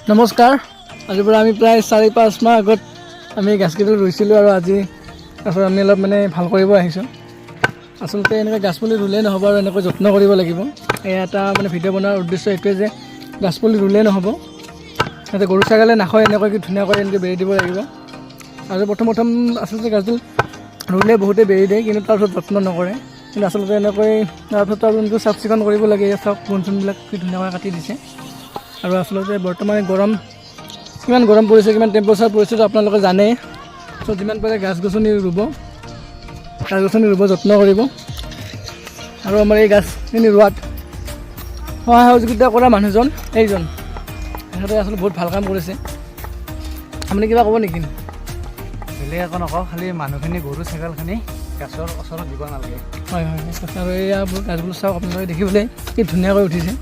নমস্কাৰ। আজিৰ পৰা আমি প্ৰায় 4-5 মাহ আগত আমি গাছকেইডাল ৰুইছিলোঁ আৰু আজি তাৰপিছত আমি অলপ ভাল কৰিব আহিছোঁ। আচলতে এনেকৈ গাছপুলি ৰুলেই নহ'ব আৰু এনেকৈ যত্ন কৰিব লাগিব। এয়া এটা ভিডিঅ' বনোৱাৰ উদ্দেশ্য এইটোৱে যে গাছপুলি ৰুলেই নহ'ব, যাতে গৰু ছাগলীয়ে নাখায় এনেকৈ ধুনীয়াকৈ এনেকৈ বেৰি দিব লাগিব। আৰু প্ৰথম আচলতে গাছডাল ৰুলে বহুতে বেৰি দিয়ে, কিন্তু তাৰপিছত যত্ন নকৰে। কিন্তু আচলতে এনেকৈ তাৰপিছত আৰু এনেকৈ চাফ চিকুণ কৰিব লাগে। চাওক বন চনবিলাক কি ধুনীয়াকৈ কাটি দিছে। আৰু আচলতে বৰ্তমান কিমান গৰম পৰিছে, কিমান টেম্পাৰেচাৰ পৰিছে আপোনালোকে জানেই। চ' যিমান পাৰে গছ গছনি ৰুব, যত্ন কৰিব। আৰু আমাৰ এই গাছখিনি ৰোৱাত সহায় সহযোগিতা কৰা মানুহজন এইজন, তেখেতে আচলতে বহুত ভাল কাম কৰিছে। আপুনি কিবা ক'ব নেকি? বেলেগ একো নকওঁ, খালি মানুহখিনি গৰু ছাগলখিনি গাছৰ ওচৰত দিব নালাগে। হয়। আৰু এইয়া গাছবোৰ চাওক, আপোনালোকে দেখিবলৈ কি ধুনীয়াকৈ উঠিছে।